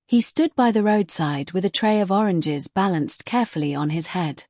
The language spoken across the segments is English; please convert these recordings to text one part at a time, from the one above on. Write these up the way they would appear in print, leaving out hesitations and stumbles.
He stood by the roadside with a tray of oranges balanced carefully on his head.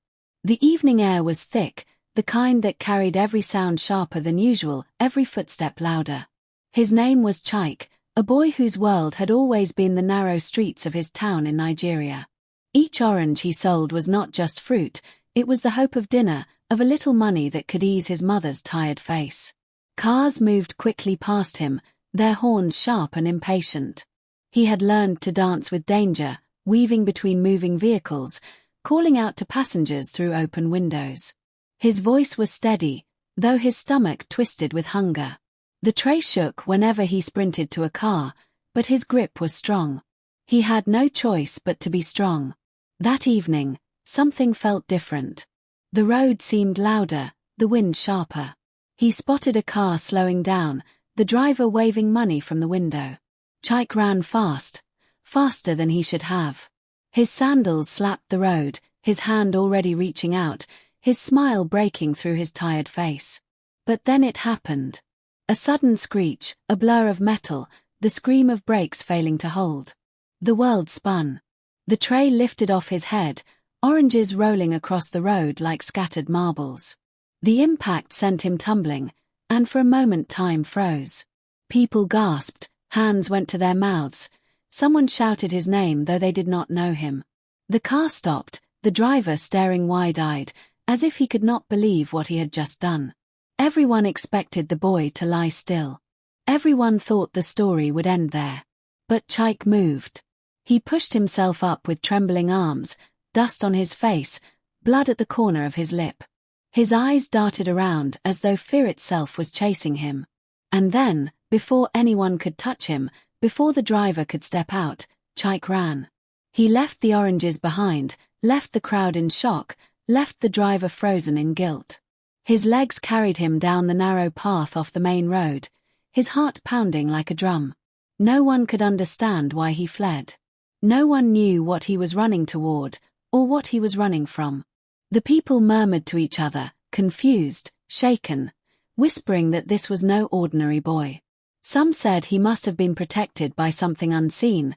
The evening air was thick, the kind that carried every sound sharper than usual, every footstep louder. His name was Chike, a boy whose world had always been the narrow streets of his town in Nigeria. Each orange he sold was not just fruit, it was the hope of dinner, of a little money that could ease his mother's tired face. Cars moved quickly past him, their horns sharp and impatient. He had learned to dance with danger, weaving between moving vehicles, calling out to passengers through open windows. His voice was steady, though his stomach twisted with hunger. The tray shook whenever he sprinted to a car, but his grip was strong. He had no choice but to be strong. That evening, something felt different. The road seemed louder, the wind sharper. He spotted a car slowing down, the driver waving money from the window. Chike ran fast, faster than he should have. His sandals slapped the road, his hand already reaching out, his smile breaking through his tired face. But then it happened. A sudden screech, a blur of metal, the scream of brakes failing to hold. The world spun. The tray lifted off his head, oranges rolling across the road like scattered marbles. The impact sent him tumbling, and for a moment time froze. People gasped, hands went to their mouths. Someone shouted his name though they did not know him. The car stopped, the driver staring wide-eyed, as if he could not believe what he had just done. Everyone expected the boy to lie still. Everyone thought the story would end there. But Chike moved. He pushed himself up with trembling arms, dust on his face, blood at the corner of his lip. His eyes darted around as though fear itself was chasing him. And then, before anyone could touch him, before the driver could step out, Chike ran. He left the oranges behind, left the crowd in shock, left the driver frozen in guilt. His legs carried him down the narrow path off the main road, his heart pounding like a drum. No one could understand why he fled. No one knew what he was running toward, or what he was running from. The people murmured to each other, confused, shaken, whispering that this was no ordinary boy. Some said he must have been protected by something unseen.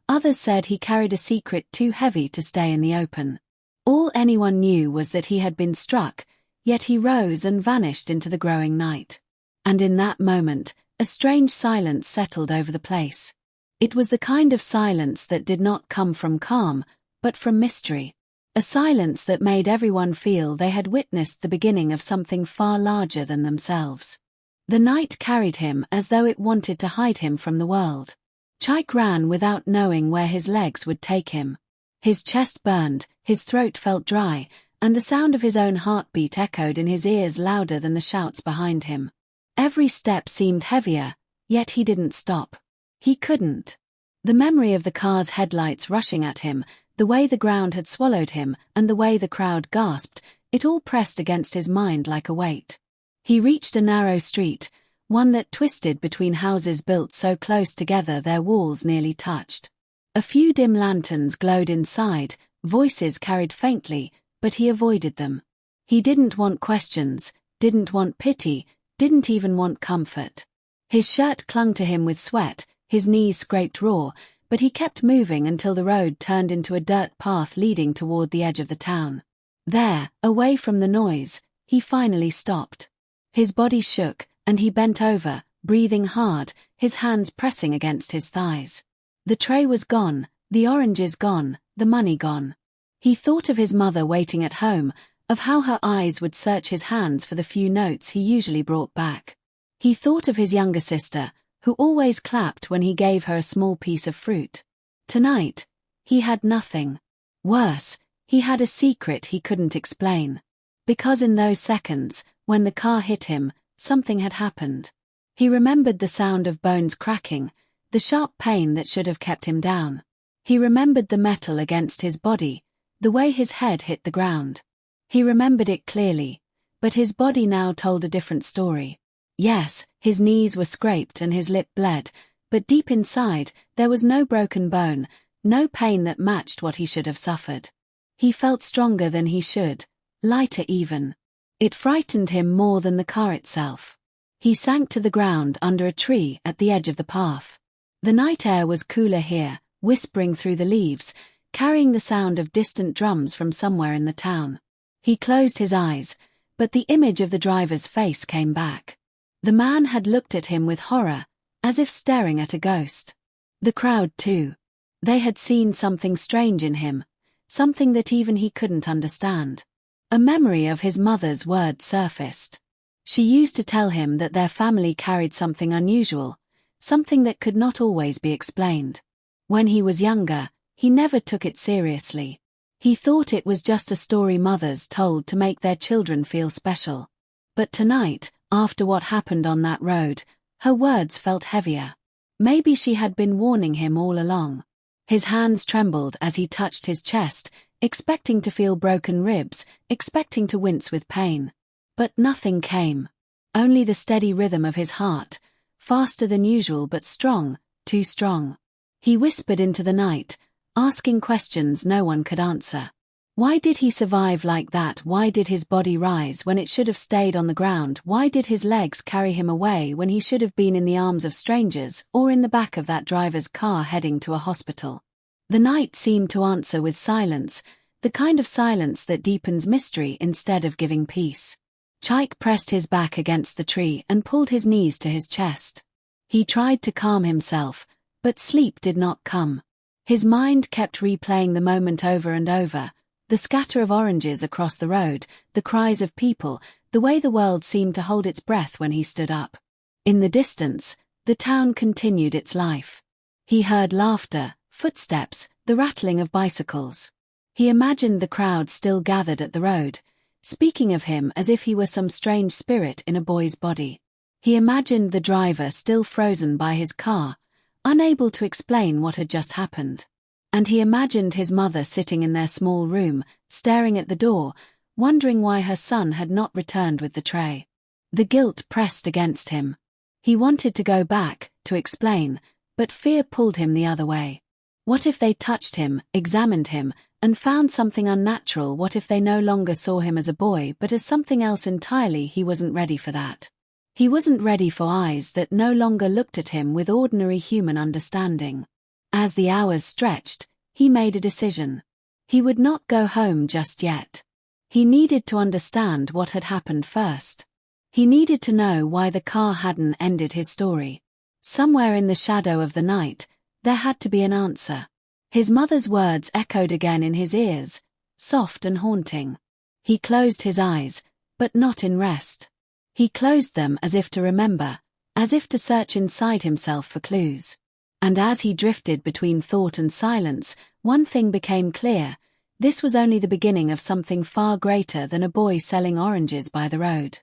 Others said he carried a secret too heavy to stay in the open. All anyone knew was that he had been struck, yet he rose and vanished into the growing night. And in that moment, a strange silence settled over the place. It was the kind of silence that did not come from calm, but from mystery. A silence that made everyone feel they had witnessed the beginning of something far larger than themselves. The night carried him as though it wanted to hide him from the world. Chike ran without knowing where his legs would take him. His chest burned, his throat felt dry, and the sound of his own heartbeat echoed in his ears louder than the shouts behind him. Every step seemed heavier, yet he didn't stop. He couldn't. The memory of the car's headlights rushing at him, the way the ground had swallowed him, and the way the crowd gasped, it all pressed against his mind like a weight. He reached a narrow street, one that twisted between houses built so close together their walls nearly touched. A few dim lanterns glowed inside, voices carried faintly, but he avoided them. He didn't want questions, didn't want pity, didn't even want comfort. His shirt clung to him with sweat, his knees scraped raw, but he kept moving until the road turned into a dirt path leading toward the edge of the town. There, away from the noise, he finally stopped. His body shook, and he bent over, breathing hard, his hands pressing against his thighs. The tray was gone, the oranges gone, the money gone. He thought of his mother waiting at home, of how her eyes would search his hands for the few notes he usually brought back. He thought of his younger sister, who always clapped when he gave her a small piece of fruit. Tonight, he had nothing. Worse, he had a secret he couldn't explain. Because in those seconds, when the car hit him, something had happened. He remembered the sound of bones cracking, the sharp pain that should have kept him down. He remembered the metal against his body, the way his head hit the ground. He remembered it clearly, but his body now told a different story. Yes, his knees were scraped and his lip bled, but deep inside, there was no broken bone, no pain that matched what he should have suffered. He felt stronger than he should, lighter even. It frightened him more than the car itself. He sank to the ground under a tree at the edge of the path. The night air was cooler here, whispering through the leaves, carrying the sound of distant drums from somewhere in the town. He closed his eyes, but the image of the driver's face came back. The man had looked at him with horror, as if staring at a ghost. The crowd too. They had seen something strange in him, something that even he couldn't understand. A memory of his mother's words surfaced. She used to tell him that their family carried something unusual, something that could not always be explained. When he was younger, he never took it seriously. He thought it was just a story mothers told to make their children feel special. But tonight, after what happened on that road, her words felt heavier. Maybe she had been warning him all along. His hands trembled as he touched his chest, expecting to feel broken ribs, expecting to wince with pain. But nothing came. Only the steady rhythm of his heart, faster than usual but strong, too strong. He whispered into the night, asking questions no one could answer. Why did he survive like that? Why did his body rise when it should have stayed on the ground? Why did his legs carry him away when he should have been in the arms of strangers or in the back of that driver's car heading to a hospital? The night seemed to answer with silence, the kind of silence that deepens mystery instead of giving peace. Chaik pressed his back against the tree and pulled his knees to his chest. He tried to calm himself, but sleep did not come. His mind kept replaying the moment over and over, the scatter of oranges across the road, the cries of people, the way the world seemed to hold its breath when he stood up. In the distance, the town continued its life. He heard laughter, footsteps, the rattling of bicycles. He imagined the crowd still gathered at the road, speaking of him as if he were some strange spirit in a boy's body. He imagined the driver still frozen by his car, unable to explain what had just happened. And he imagined his mother sitting in their small room, staring at the door, wondering why her son had not returned with the tray. The guilt pressed against him. He wanted to go back, to explain, but fear pulled him the other way. What if they touched him, examined him, and found something unnatural? What if they no longer saw him as a boy but as something else entirely? He wasn't ready for that. He wasn't ready for eyes that no longer looked at him with ordinary human understanding. As the hours stretched, he made a decision. He would not go home just yet. He needed to understand what had happened first. He needed to know why the car hadn't ended his story. Somewhere in the shadow of the night, there had to be an answer. His mother's words echoed again in his ears, soft and haunting. He closed his eyes, but not in rest. He closed them as if to remember, as if to search inside himself for clues. And as he drifted between thought and silence, one thing became clear: this was only the beginning of something far greater than a boy selling oranges by the road.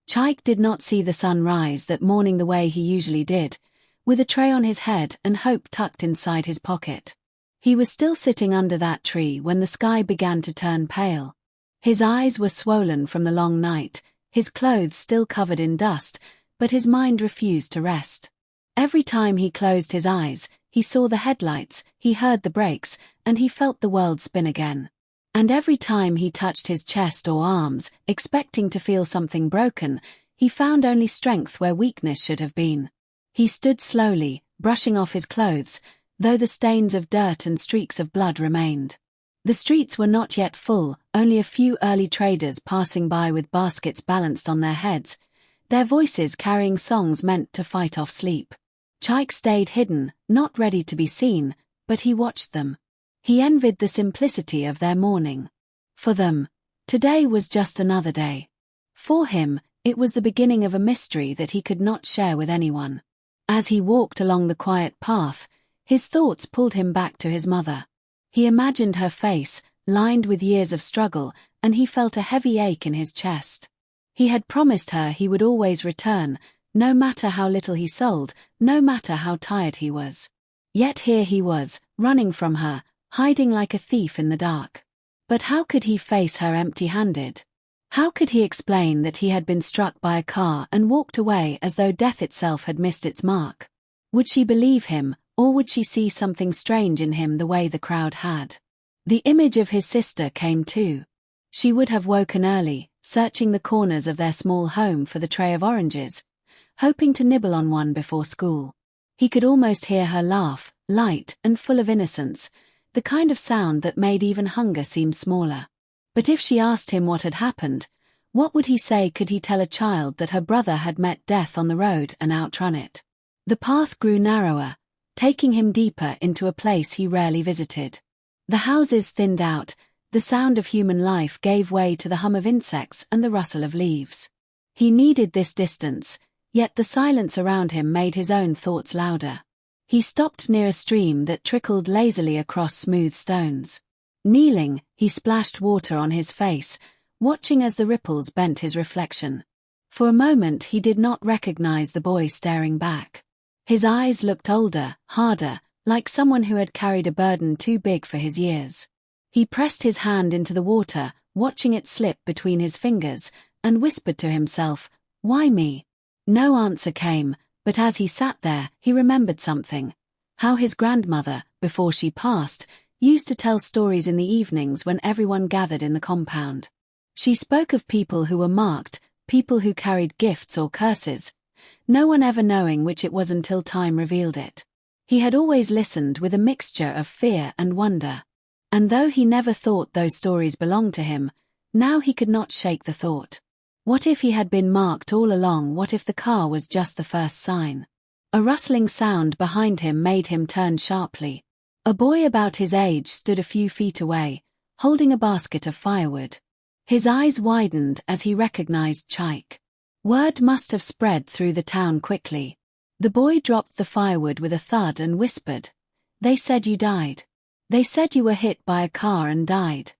Chaik did not see the sun rise that morning the way he usually did, with a tray on his head and hope tucked inside his pocket. He was still sitting under that tree when the sky began to turn pale. His eyes were swollen from the long night, his clothes still covered in dust, but his mind refused to rest. Every time he closed his eyes, he saw the headlights, he heard the brakes, and he felt the world spin again. And every time he touched his chest or arms, expecting to feel something broken, he found only strength where weakness should have been. He stood slowly, brushing off his clothes, though the stains of dirt and streaks of blood remained. The streets were not yet full, only a few early traders passing by with baskets balanced on their heads, their voices carrying songs meant to fight off sleep. Chaik stayed hidden, not ready to be seen, but he watched them. He envied the simplicity of their mourning. For them, today was just another day. For him, it was the beginning of a mystery that he could not share with anyone. As he walked along the quiet path, his thoughts pulled him back to his mother. He imagined her face, lined with years of struggle, and he felt a heavy ache in his chest. He had promised her he would always return, no matter how little he sold, no matter how tired he was. Yet here he was, running from her, hiding like a thief in the dark. But how could he face her empty-handed? How could he explain that he had been struck by a car and walked away as though death itself had missed its mark? Would she believe him, or would she see something strange in him the way the crowd had? The image of his sister came too. She would have woken early, searching the corners of their small home for the tray of oranges, hoping to nibble on one before school. He could almost hear her laugh, light and full of innocence, the kind of sound that made even hunger seem smaller. But if she asked him what had happened, what would he say? Could he tell a child that her brother had met death on the road and outrun it? The path grew narrower, taking him deeper into a place he rarely visited. The houses thinned out, the sound of human life gave way to the hum of insects and the rustle of leaves. He needed this distance, yet the silence around him made his own thoughts louder. He stopped near a stream that trickled lazily across smooth stones. Kneeling, he splashed water on his face, watching as the ripples bent his reflection. For a moment he did not recognize the boy staring back. His eyes looked older, harder, like someone who had carried a burden too big for his years. He pressed his hand into the water, watching it slip between his fingers, and whispered to himself, "Why me?" No answer came, but as he sat there, he remembered something. How his grandmother, before she passed, used to tell stories in the evenings when everyone gathered in the compound. She spoke of people who were marked, people who carried gifts or curses, no one ever knowing which it was until time revealed it. He had always listened with a mixture of fear and wonder. And though he never thought those stories belonged to him, now he could not shake the thought. What if he had been marked all along? What if the car was just the first sign? A rustling sound behind him made him turn sharply. A boy about his age stood a few feet away, holding a basket of firewood. His eyes widened as he recognized Chike. Word must have spread through the town quickly. The boy dropped the firewood with a thud and whispered, "They said you died. They said you were hit by a car and died."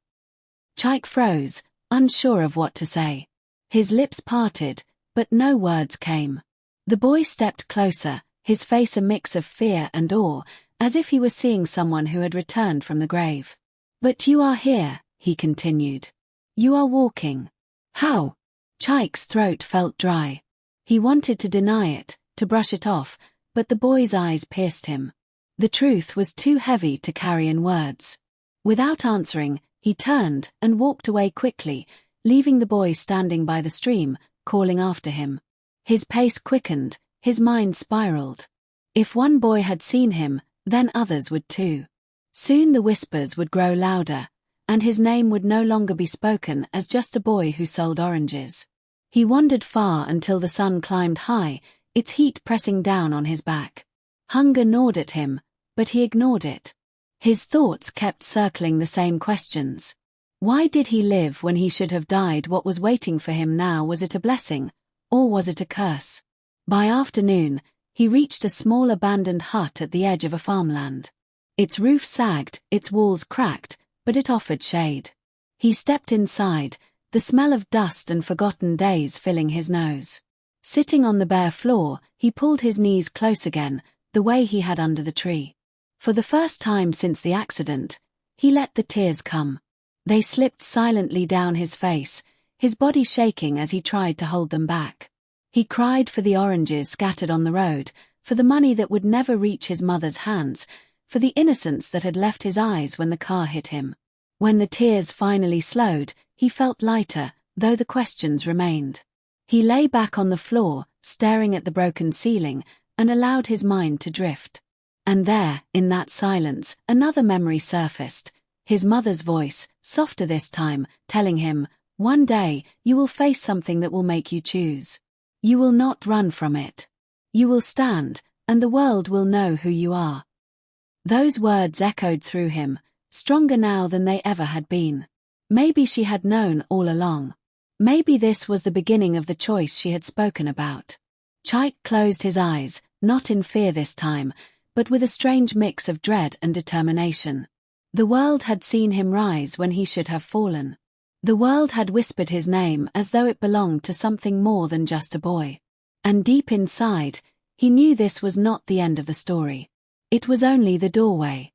Chike froze, unsure of what to say. His lips parted, but no words came. The boy stepped closer, his face a mix of fear and awe, as if he were seeing someone who had returned from the grave. "But you are here," he continued. "You are walking." "How?" Chike's throat felt dry. He wanted to deny it, to brush it off, but the boy's eyes pierced him. The truth was too heavy to carry in words. Without answering, he turned and walked away quickly, leaving the boy standing by the stream, calling after him. His pace quickened, his mind spiraled. If one boy had seen him, then others would too. Soon the whispers would grow louder, and his name would no longer be spoken as just a boy who sold oranges. He wandered far until the sun climbed high, its heat pressing down on his back. Hunger gnawed at him, but he ignored it. His thoughts kept circling the same questions. Why did he live when he should have died? What was waiting for him now? Was it a blessing, or was it a curse? By afternoon, he reached a small abandoned hut at the edge of a farmland. Its roof sagged, its walls cracked, but it offered shade. He stepped inside, the smell of dust and forgotten days filling his nose. Sitting on the bare floor, he pulled his knees close again, the way he had under the tree. For the first time since the accident, he let the tears come. They slipped silently down his face, his body shaking as he tried to hold them back. He cried for the oranges scattered on the road, for the money that would never reach his mother's hands, for the innocence that had left his eyes when the car hit him. When the tears finally slowed, he felt lighter, though the questions remained. He lay back on the floor, staring at the broken ceiling, and allowed his mind to drift. And there, in that silence, another memory surfaced. His mother's voice, softer this time, telling him, "One day, you will face something that will make you choose. You will not run from it. You will stand, and the world will know who you are." Those words echoed through him, stronger now than they ever had been. Maybe she had known all along. Maybe this was the beginning of the choice she had spoken about. Chike closed his eyes, not in fear this time, but with a strange mix of dread and determination. The world had seen him rise when he should have fallen. The world had whispered his name as though it belonged to something more than just a boy. And deep inside, he knew this was not the end of the story. It was only the doorway.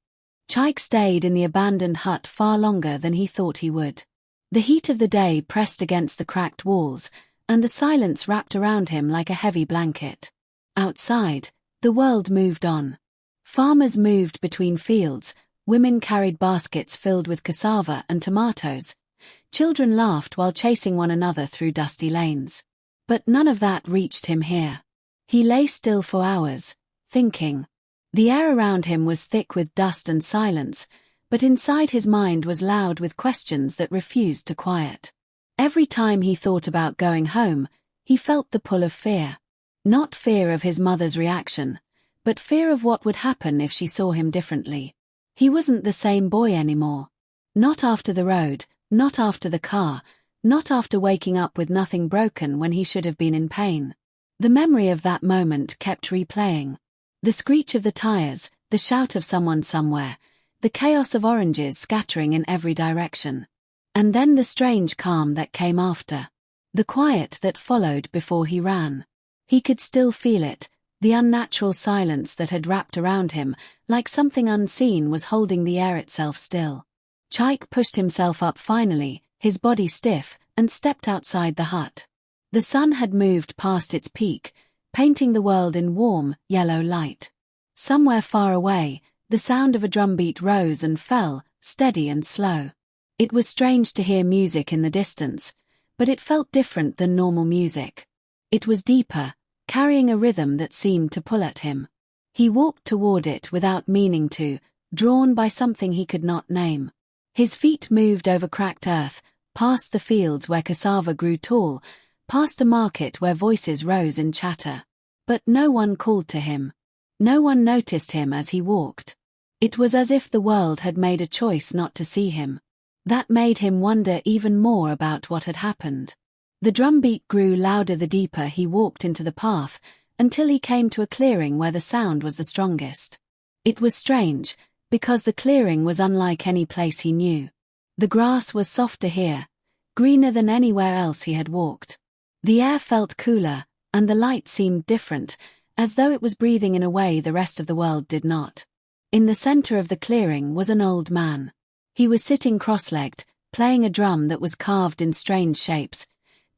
Chike stayed in the abandoned hut far longer than he thought he would. The heat of the day pressed against the cracked walls, and the silence wrapped around him like a heavy blanket. Outside, the world moved on. Farmers moved between fields, women carried baskets filled with cassava and tomatoes. Children laughed while chasing one another through dusty lanes. But none of that reached him here. He lay still for hours, thinking. The air around him was thick with dust and silence, but inside his mind was loud with questions that refused to quiet. Every time he thought about going home, he felt the pull of fear. Not fear of his mother's reaction, but fear of what would happen if she saw him differently. He wasn't the same boy anymore. Not after the road, not after the car, not after waking up with nothing broken when he should have been in pain. The memory of that moment kept replaying. The screech of the tires, the shout of someone somewhere, the chaos of oranges scattering in every direction. And then the strange calm that came after. The quiet that followed before he ran. He could still feel it, the unnatural silence that had wrapped around him, like something unseen was holding the air itself still. Chaik pushed himself up finally, his body stiff, and stepped outside the hut. The sun had moved past its peak, painting the world in warm, yellow light. Somewhere far away, the sound of a drumbeat rose and fell, steady and slow. It was strange to hear music in the distance, but it felt different than normal music. It was deeper, carrying a rhythm that seemed to pull at him. He walked toward it without meaning to, drawn by something he could not name. His feet moved over cracked earth, past the fields where cassava grew tall, past a market where voices rose in chatter. But no one called to him. No one noticed him as he walked. It was as if the world had made a choice not to see him. That made him wonder even more about what had happened. The drumbeat grew louder the deeper he walked into the path, until he came to a clearing where the sound was the strongest. It was strange, because the clearing was unlike any place he knew. The grass was softer here, greener than anywhere else he had walked. The air felt cooler, and the light seemed different, as though it was breathing in a way the rest of the world did not. In the center of the clearing was an old man. He was sitting cross-legged, playing a drum that was carved in strange shapes,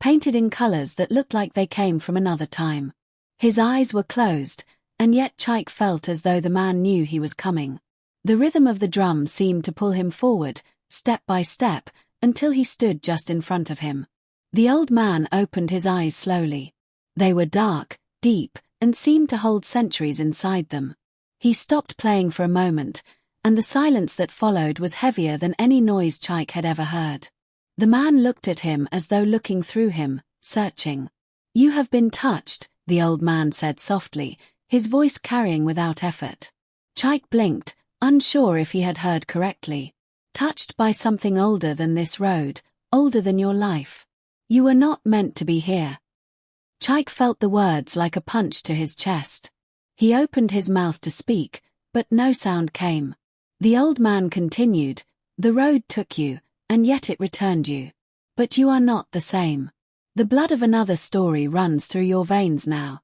painted in colors that looked like they came from another time. His eyes were closed, and yet Chaik felt as though the man knew he was coming. The rhythm of the drum seemed to pull him forward, step by step, until he stood just in front of him. The old man opened his eyes slowly. They were dark, deep, and seemed to hold centuries inside them. He stopped playing for a moment, and the silence that followed was heavier than any noise Chaik had ever heard. The man looked at him as though looking through him, searching. "You have been touched," the old man said softly, his voice carrying without effort. Chaik blinked, unsure if he had heard correctly. "Touched by something older than this road, older than your life. You were not meant to be here." Chaik felt the words like a punch to his chest. He opened his mouth to speak, but no sound came. The old man continued, "The road took you, and yet it returned you. But you are not the same. The blood of another story runs through your veins now."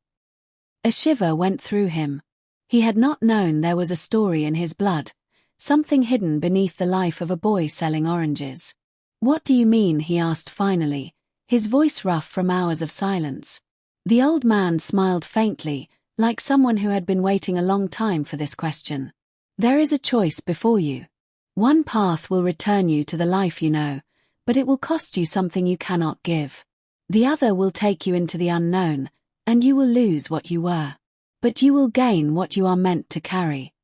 A shiver went through him. He had not known there was a story in his blood, something hidden beneath the life of a boy selling oranges. "What do you mean?" he asked finally, his voice rough from hours of silence. The old man smiled faintly, like someone who had been waiting a long time for this question. "There is a choice before you. One path will return you to the life you know, but it will cost you something you cannot give. The other will take you into the unknown, and you will lose what you were. But you will gain what you are meant to carry."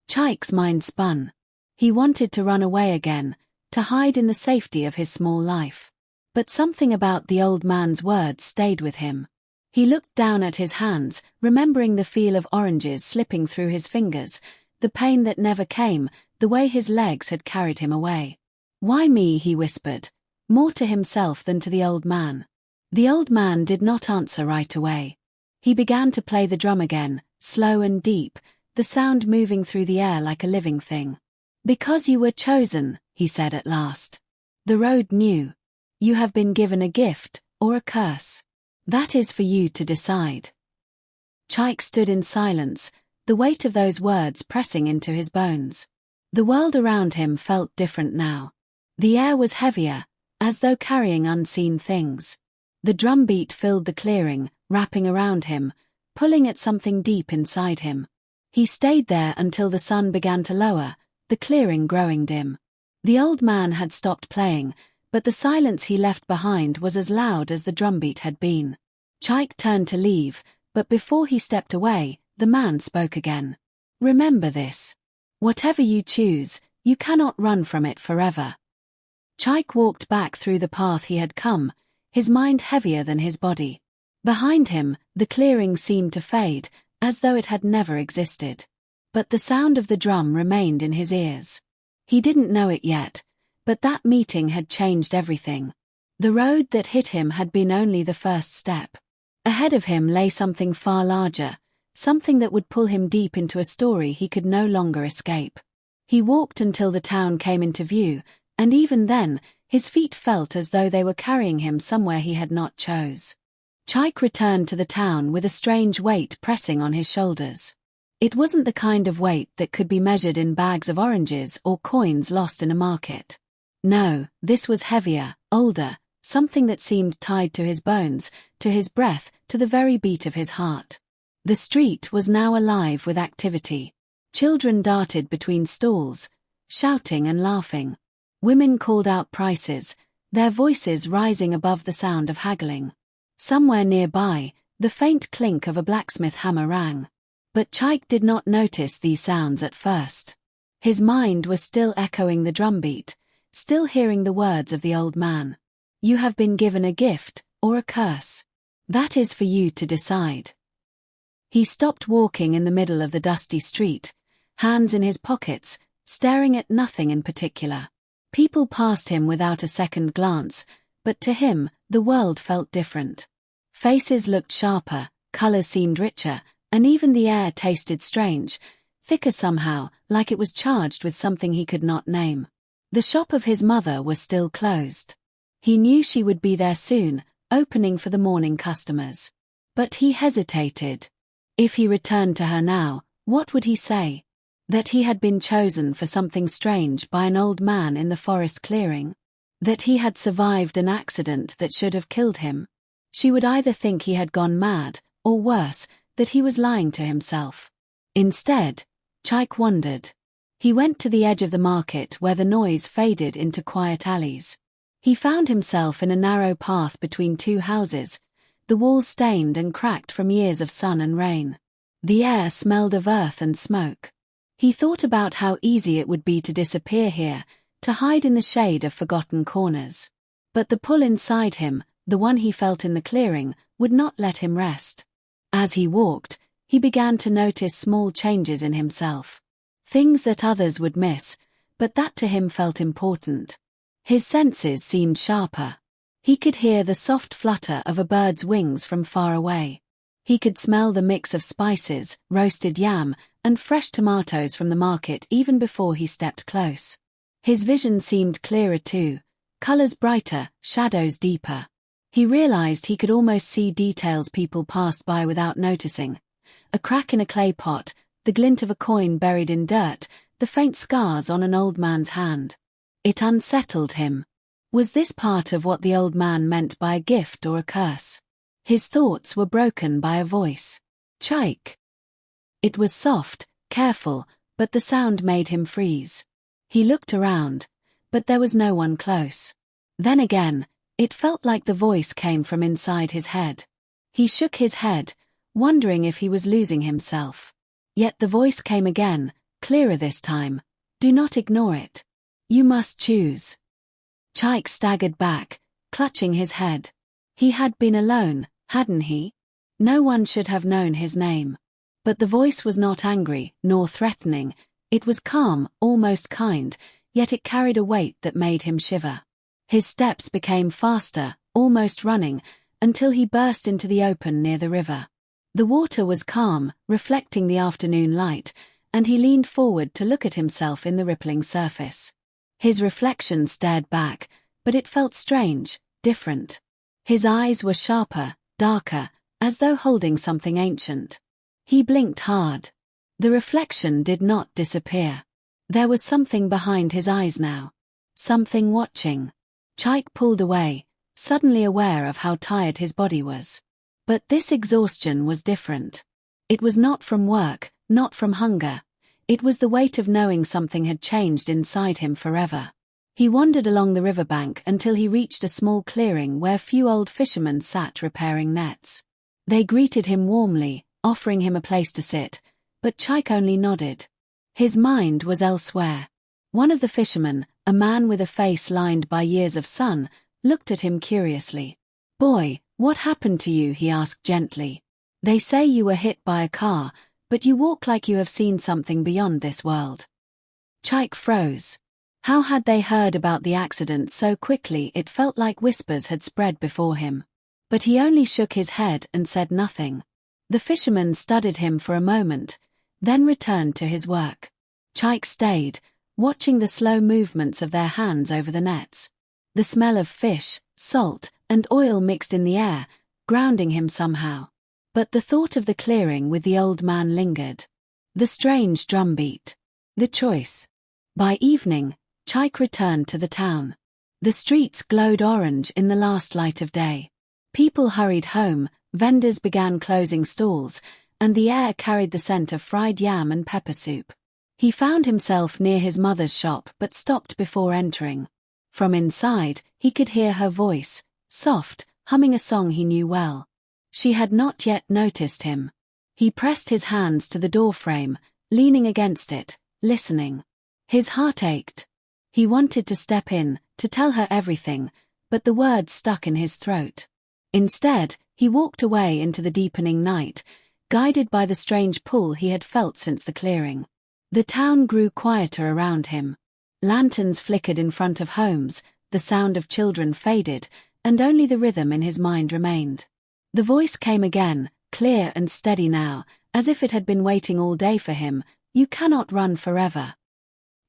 Chaik's mind spun. He wanted to run away again, to hide in the safety of his small life. But something about the old man's words stayed with him. He looked down at his hands, remembering the feel of oranges slipping through his fingers, the pain that never came, the way his legs had carried him away. "Why me?" he whispered, more to himself than to the old man. The old man did not answer right away. He began to play the drum again, slow and deep, the sound moving through the air like a living thing. "Because you were chosen," he said at last. "The road knew. You have been given a gift, or a curse. That is for you to decide." Chaik stood in silence, the weight of those words pressing into his bones. The world around him felt different now. The air was heavier, as though carrying unseen things. The drumbeat filled the clearing, wrapping around him, pulling at something deep inside him. He stayed there until the sun began to lower, the clearing growing dim. The old man had stopped playing, but the silence he left behind was as loud as the drumbeat had been. Chaik turned to leave, but before he stepped away, the man spoke again. Remember this. Whatever you choose, you cannot run from it forever. Chaik walked back through the path he had come, his mind heavier than his body. Behind him, the clearing seemed to fade, as though it had never existed. But the sound of the drum remained in his ears. He didn't know it yet, but that meeting had changed everything. The road that hit him had been only the first step. Ahead of him lay something far larger, something that would pull him deep into a story he could no longer escape. He walked until the town came into view, and even then, his feet felt as though they were carrying him somewhere he had not chose. Chaik returned to the town with a strange weight pressing on his shoulders. It wasn't the kind of weight that could be measured in bags of oranges or coins lost in a market. No, this was heavier, older, something that seemed tied to his bones, to his breath, to the very beat of his heart. The street was now alive with activity. Children darted between stalls, shouting and laughing. Women called out prices, their voices rising above the sound of haggling. Somewhere nearby, the faint clink of a blacksmith hammer rang. But Chaik did not notice these sounds at first. His mind was still echoing the drumbeat, still hearing the words of the old man. You have been given a gift, or a curse. That is for you to decide. He stopped walking in the middle of the dusty street, hands in his pockets, staring at nothing in particular. People passed him without a second glance, but to him, the world felt different. Faces looked sharper, colors seemed richer, and even the air tasted strange, thicker somehow, like it was charged with something he could not name. The shop of his mother was still closed. He knew she would be there soon, opening for the morning customers. But he hesitated. If he returned to her now, what would he say? That he had been chosen for something strange by an old man in the forest clearing? That he had survived an accident that should have killed him? She would either think he had gone mad, or worse, that he was lying to himself. Instead, Chaik wondered. He went to the edge of the market where the noise faded into quiet alleys. He found himself in a narrow path between two houses, the walls stained and cracked from years of sun and rain. The air smelled of earth and smoke. He thought about how easy it would be to disappear here, to hide in the shade of forgotten corners. But the pull inside him, the one he felt in the clearing, would not let him rest. As he walked, he began to notice small changes in himself. Things that others would miss, but that to him felt important. His senses seemed sharper. He could hear the soft flutter of a bird's wings from far away. He could smell the mix of spices, roasted yam, and fresh tomatoes from the market even before he stepped close. His vision seemed clearer too, colors brighter, shadows deeper. He realized he could almost see details people passed by without noticing. A crack in a clay pot, the glint of a coin buried in dirt, the faint scars on an old man's hand. It unsettled him. Was this part of what the old man meant by a gift or a curse? His thoughts were broken by a voice. Chaik. It was soft, careful, but the sound made him freeze. He looked around, but there was no one close. Then again, it felt like the voice came from inside his head. He shook his head, wondering if he was losing himself. Yet the voice came again, clearer this time. Do not ignore it. You must choose. Chaik staggered back, clutching his head. He had been alone, hadn't he? No one should have known his name. But the voice was not angry, nor threatening. It was calm, almost kind, yet it carried a weight that made him shiver. His steps became faster, almost running, until he burst into the open near the river. The water was calm, reflecting the afternoon light, and he leaned forward to look at himself in the rippling surface. His reflection stared back, but it felt strange, different. His eyes were sharper, darker, as though holding something ancient. He blinked hard. The reflection did not disappear. There was something behind his eyes now. Something watching. Chaik pulled away, suddenly aware of how tired his body was. But this exhaustion was different. It was not from work, not from hunger. It was the weight of knowing something had changed inside him forever. He wandered along the riverbank until he reached a small clearing where few old fishermen sat repairing nets. They greeted him warmly, offering him a place to sit, but Chike only nodded. His mind was elsewhere. One of the fishermen, a man with a face lined by years of sun, looked at him curiously. "Boy, what happened to you?" he asked gently. "They say you were hit by a car, but you walk like you have seen something beyond this world." Chike froze. How had they heard about the accident so quickly it felt like whispers had spread before him? But he only shook his head and said nothing. The fisherman studied him for a moment, then returned to his work. Chike stayed, watching the slow movements of their hands over the nets. The smell of fish, salt, and oil mixed in the air, grounding him somehow. But the thought of the clearing with the old man lingered. The strange drumbeat. The choice. By evening, Chike returned to the town. The streets glowed orange in the last light of day. People hurried home, vendors began closing stalls, and the air carried the scent of fried yam and pepper soup. He found himself near his mother's shop but stopped before entering. From inside, he could hear her voice, soft, humming a song he knew well. She had not yet noticed him. He pressed his hands to the doorframe, leaning against it, listening. His heart ached. He wanted to step in, to tell her everything, but the words stuck in his throat. Instead, he walked away into the deepening night, guided by the strange pull he had felt since the clearing. The town grew quieter around him. Lanterns flickered in front of homes, the sound of children faded, and only the rhythm in his mind remained. The voice came again, clear and steady now, as if it had been waiting all day for him. "You cannot run forever."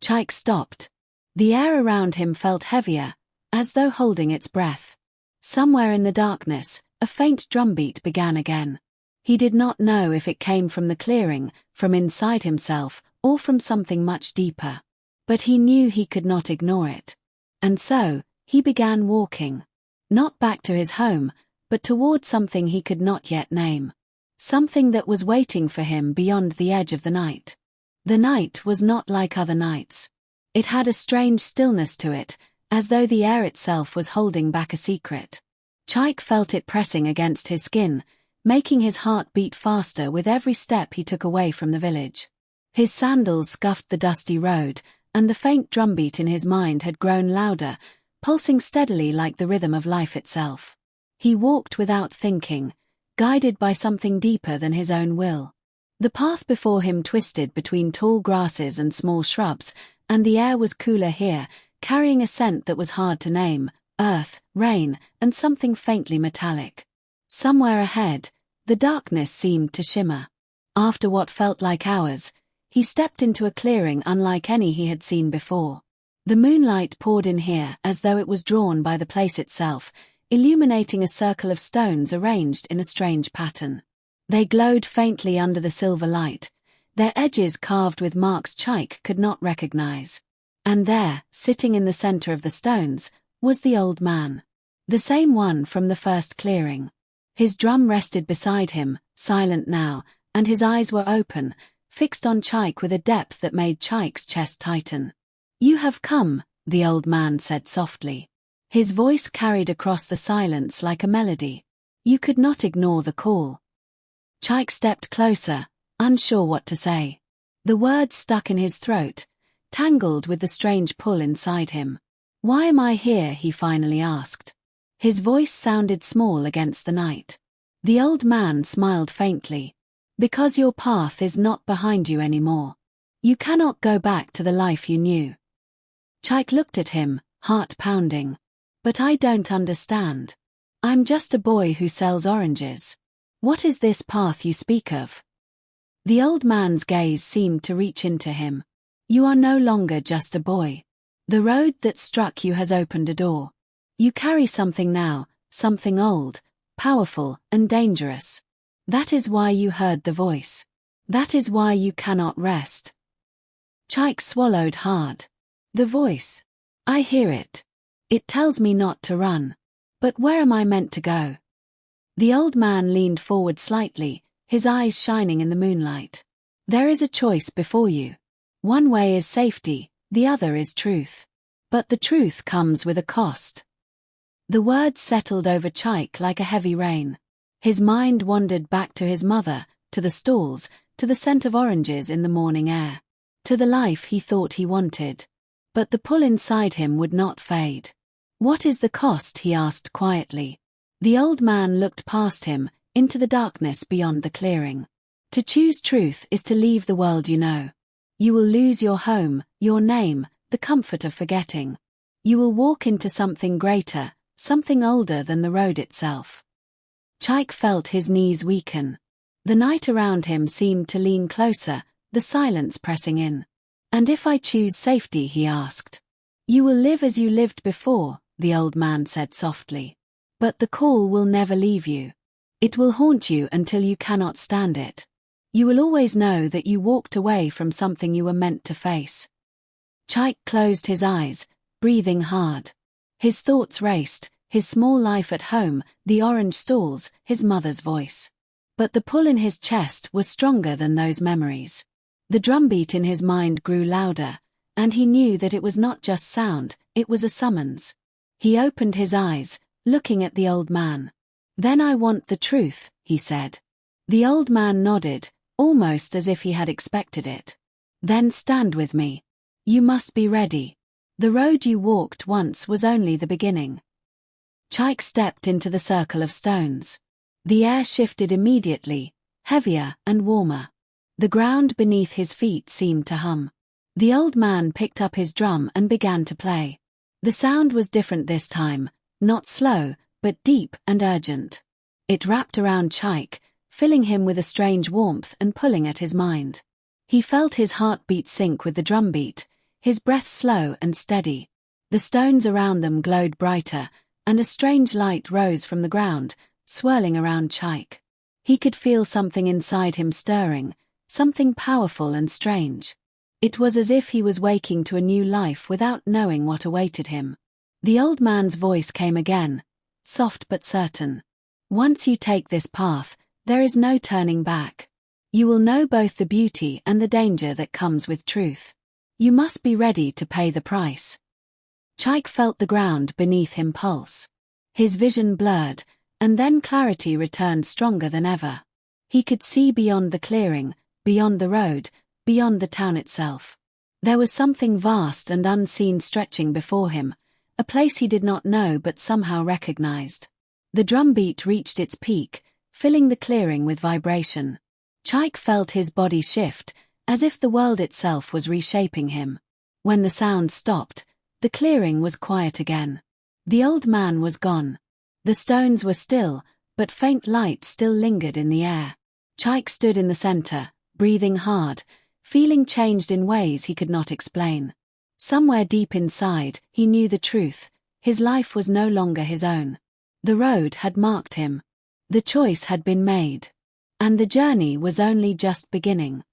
Chike stopped. The air around him felt heavier, as though holding its breath. Somewhere in the darkness, a faint drumbeat began again. He did not know if it came from the clearing, from inside himself, or from something much deeper. But he knew he could not ignore it. And so, he began walking. Not back to his home, but toward something he could not yet name. Something that was waiting for him beyond the edge of the night. The night was not like other nights. It had a strange stillness to it, as though the air itself was holding back a secret. Chike felt it pressing against his skin, making his heart beat faster with every step he took away from the village. His sandals scuffed the dusty road, and the faint drumbeat in his mind had grown louder, pulsing steadily like the rhythm of life itself. He walked without thinking, guided by something deeper than his own will. The path before him twisted between tall grasses and small shrubs, and the air was cooler here, carrying a scent that was hard to name: earth, rain, and something faintly metallic. Somewhere ahead, the darkness seemed to shimmer. After what felt like hours, he stepped into a clearing unlike any he had seen before. The moonlight poured in here as though it was drawn by the place itself, illuminating a circle of stones arranged in a strange pattern. They glowed faintly under the silver light, their edges carved with marks Chike could not recognize. And there, sitting in the center of the stones, was the old man. The same one from the first clearing. His drum rested beside him, silent now, and his eyes were open, fixed on Chike with a depth that made Chike's chest tighten. "You have come," the old man said softly. His voice carried across the silence like a melody. You could not ignore the call. Chike stepped closer, unsure what to say. The words stuck in his throat, tangled with the strange pull inside him. "Why am I here?" he finally asked. His voice sounded small against the night. The old man smiled faintly. "Because your path is not behind you anymore. You cannot go back to the life you knew." Chike looked at him, heart pounding. "But I don't understand. I'm just a boy who sells oranges. What is this path you speak of?" The old man's gaze seemed to reach into him. "You are no longer just a boy. The road that struck you has opened a door. You carry something now, something old, powerful, and dangerous. That is why you heard the voice. That is why you cannot rest." Chike swallowed hard. "The voice. I hear it. It tells me not to run. But where am I meant to go?" The old man leaned forward slightly, his eyes shining in the moonlight. "There is a choice before you. One way is safety, the other is truth. But the truth comes with a cost." The words settled over Chike like a heavy rain. His mind wandered back to his mother, to the stalls, to the scent of oranges in the morning air, to the life he thought he wanted. But the pull inside him would not fade. "What is the cost?" he asked quietly. The old man looked past him, into the darkness beyond the clearing. "To choose truth is to leave the world you know. You will lose your home, your name, the comfort of forgetting. You will walk into something greater, something older than the road itself." Chike felt his knees weaken. The night around him seemed to lean closer, the silence pressing in. "And if I choose safety?" he asked. "You will live as you lived before," the old man said softly. "But the call will never leave you. It will haunt you until you cannot stand it. You will always know that you walked away from something you were meant to face." Chike closed his eyes, breathing hard. His thoughts raced, his small life at home, the orange stalls, his mother's voice. But the pull in his chest was stronger than those memories. The drumbeat in his mind grew louder, and he knew that it was not just sound, it was a summons. He opened his eyes, looking at the old man. "Then I want the truth," he said. The old man nodded, almost as if he had expected it. "Then stand with me. You must be ready. The road you walked once was only the beginning." Chike stepped into the circle of stones. The air shifted immediately, heavier and warmer. The ground beneath his feet seemed to hum. The old man picked up his drum and began to play. The sound was different this time, not slow, but deep and urgent. It wrapped around Chike, filling him with a strange warmth and pulling at his mind. He felt his heartbeat sync with the drumbeat, his breath slow and steady. The stones around them glowed brighter, and a strange light rose from the ground, swirling around Chike. He could feel something inside him stirring, something powerful and strange. It was as if he was waking to a new life without knowing what awaited him. The old man's voice came again, soft but certain. "Once you take this path, there is no turning back. You will know both the beauty and the danger that comes with truth. You must be ready to pay the price." Chike felt the ground beneath him pulse. His vision blurred, and then clarity returned stronger than ever. He could see beyond the clearing, beyond the road, beyond the town itself. There was something vast and unseen stretching before him, a place he did not know but somehow recognized. The drumbeat reached its peak, filling the clearing with vibration. Chike felt his body shift, as if the world itself was reshaping him. When the sound stopped, the clearing was quiet again. The old man was gone. The stones were still, but faint light still lingered in the air. Chike stood in the center, breathing hard, feeling changed in ways he could not explain. Somewhere deep inside, he knew the truth. His life was no longer his own. The road had marked him. The choice had been made. And the journey was only just beginning.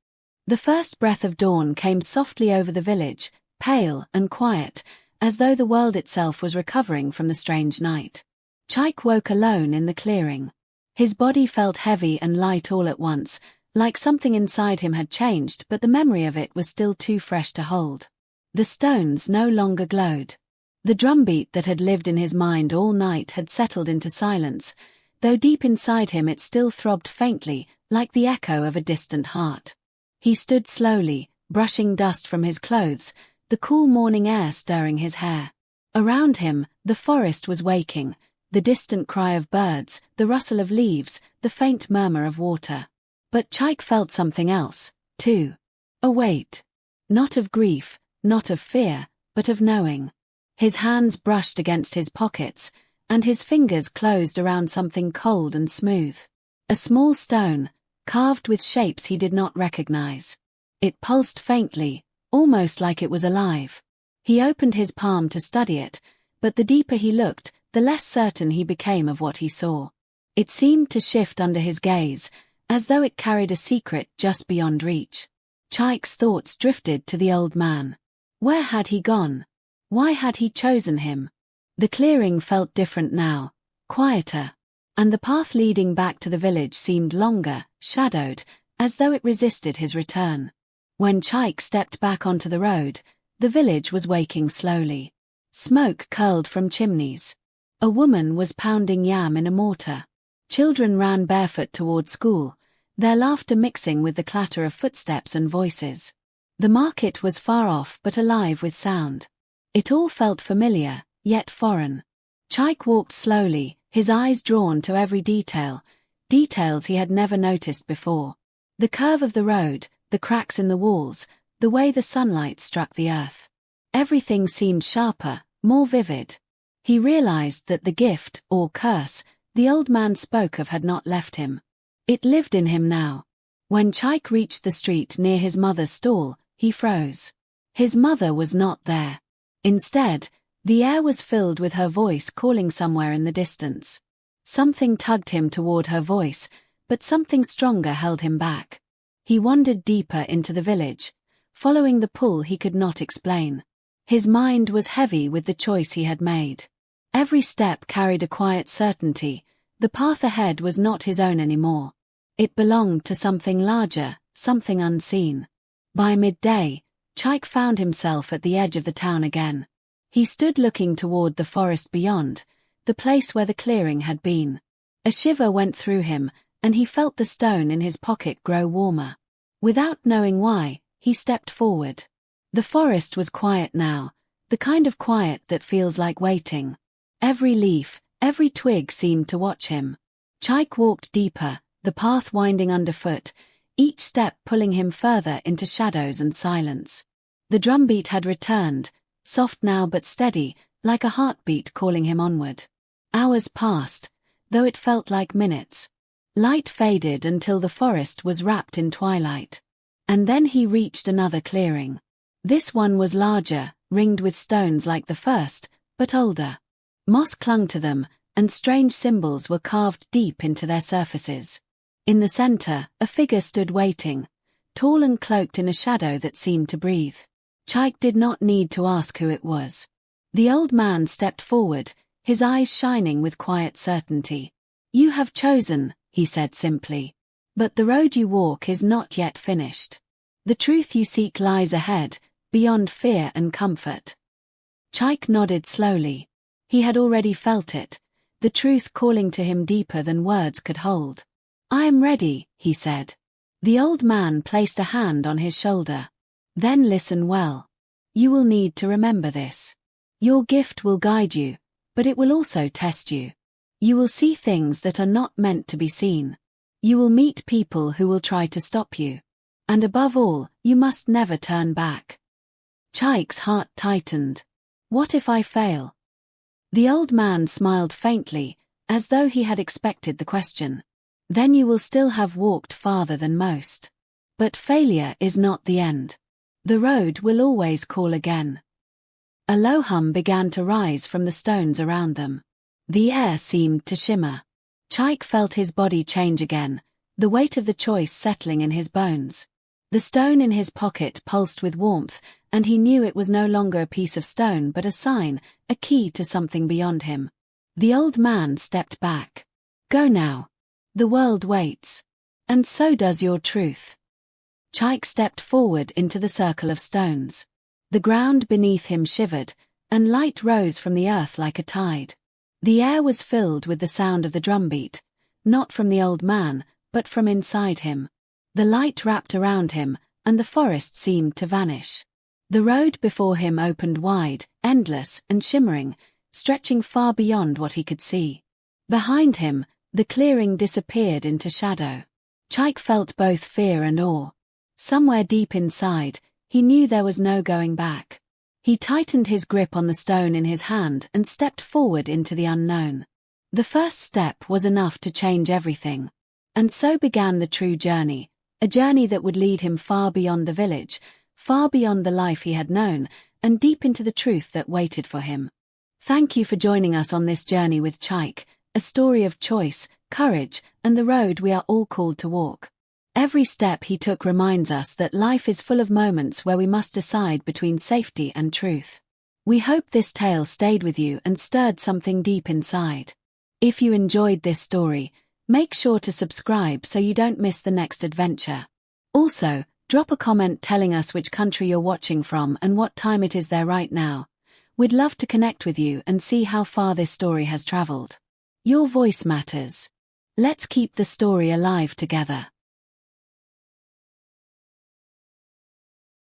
The first breath of dawn came softly over the village, pale and quiet, as though the world itself was recovering from the strange night. Chike woke alone in the clearing. His body felt heavy and light all at once, like something inside him had changed, but the memory of it was still too fresh to hold. The stones no longer glowed. The drumbeat that had lived in his mind all night had settled into silence, though deep inside him it still throbbed faintly, like the echo of a distant heart. He stood slowly, brushing dust from his clothes, the cool morning air stirring his hair. Around him, the forest was waking, the distant cry of birds, the rustle of leaves, the faint murmur of water. But Chike felt something else, too. A weight. Not of grief, not of fear, but of knowing. His hands brushed against his pockets, and his fingers closed around something cold and smooth. A small stone, carved with shapes he did not recognize. It pulsed faintly, almost like it was alive. He opened his palm to study it, but the deeper he looked, the less certain he became of what he saw. It seemed to shift under his gaze, as though it carried a secret just beyond reach. Chike's thoughts drifted to the old man. Where had he gone? Why had he chosen him? The clearing felt different now, quieter, and the path leading back to the village seemed longer, shadowed, as though it resisted his return. When Chike stepped back onto the road, the village was waking slowly. Smoke curled from chimneys. A woman was pounding yam in a mortar. Children ran barefoot toward school, their laughter mixing with the clatter of footsteps and voices. The market was far off but alive with sound. It all felt familiar, yet foreign. Chaik walked slowly, his eyes drawn to every detail, details he had never noticed before. The curve of the road, the cracks in the walls, the way the sunlight struck the earth. Everything seemed sharper, more vivid. He realized that the gift, or curse, the old man spoke of had not left him. It lived in him now. When Chaik reached the street near his mother's stall, he froze. His mother was not there. Instead, the air was filled with her voice calling somewhere in the distance. Something tugged him toward her voice, but something stronger held him back. He wandered deeper into the village, following the pull he could not explain. His mind was heavy with the choice he had made. Every step carried a quiet certainty. The path ahead was not his own anymore. It belonged to something larger, something unseen. By midday, Chaik found himself at the edge of the town again. He stood looking toward the forest beyond, the place where the clearing had been. A shiver went through him, and he felt the stone in his pocket grow warmer. Without knowing why, he stepped forward. The forest was quiet now, the kind of quiet that feels like waiting. Every leaf, every twig seemed to watch him. Chaik walked deeper, the path winding underfoot, each step pulling him further into shadows and silence. The drumbeat had returned, soft now but steady, like a heartbeat calling him onward. Hours passed, though it felt like minutes. Light faded until the forest was wrapped in twilight. And then he reached another clearing. This one was larger, ringed with stones like the first, but older. Moss clung to them, and strange symbols were carved deep into their surfaces. In the center, a figure stood waiting, tall and cloaked in a shadow that seemed to breathe. Chaik did not need to ask who it was. The old man stepped forward, his eyes shining with quiet certainty. "You have chosen," he said simply. "But the road you walk is not yet finished. The truth you seek lies ahead, beyond fear and comfort." Chaik nodded slowly. He had already felt it, the truth calling to him deeper than words could hold. "I am ready," he said. The old man placed a hand on his shoulder. "Then listen well. You will need to remember this. Your gift will guide you, but it will also test you. You will see things that are not meant to be seen. You will meet people who will try to stop you. And above all, you must never turn back." Chaik's heart tightened. What if I fail? The old man smiled faintly, as though he had expected the question. "Then you will still have walked farther than most. But failure is not the end. The road will always call again." A low hum began to rise from the stones around them. The air seemed to shimmer. Chaik felt his body change again, the weight of the choice settling in his bones. The stone in his pocket pulsed with warmth, and he knew it was no longer a piece of stone but a sign, a key to something beyond him. The old man stepped back. "Go now. The world waits. And so does your truth." Chaik stepped forward into the circle of stones. The ground beneath him shivered, and light rose from the earth like a tide. The air was filled with the sound of the drumbeat, not from the old man, but from inside him. The light wrapped around him, and the forest seemed to vanish. The road before him opened wide, endless and shimmering, stretching far beyond what he could see. Behind him, the clearing disappeared into shadow. Chaik felt both fear and awe. Somewhere deep inside, he knew there was no going back. He tightened his grip on the stone in his hand and stepped forward into the unknown. The first step was enough to change everything. And so began the true journey, a journey that would lead him far beyond the village, far beyond the life he had known, and deep into the truth that waited for him. Thank you for joining us on this journey with Chaik, a story of choice, courage, and the road we are all called to walk. Every step he took reminds us that life is full of moments where we must decide between safety and truth. We hope this tale stayed with you and stirred something deep inside. If you enjoyed this story, make sure to subscribe so you don't miss the next adventure. Also, drop a comment telling us which country you're watching from and what time it is there right now. We'd love to connect with you and see how far this story has traveled. Your voice matters. Let's keep the story alive together.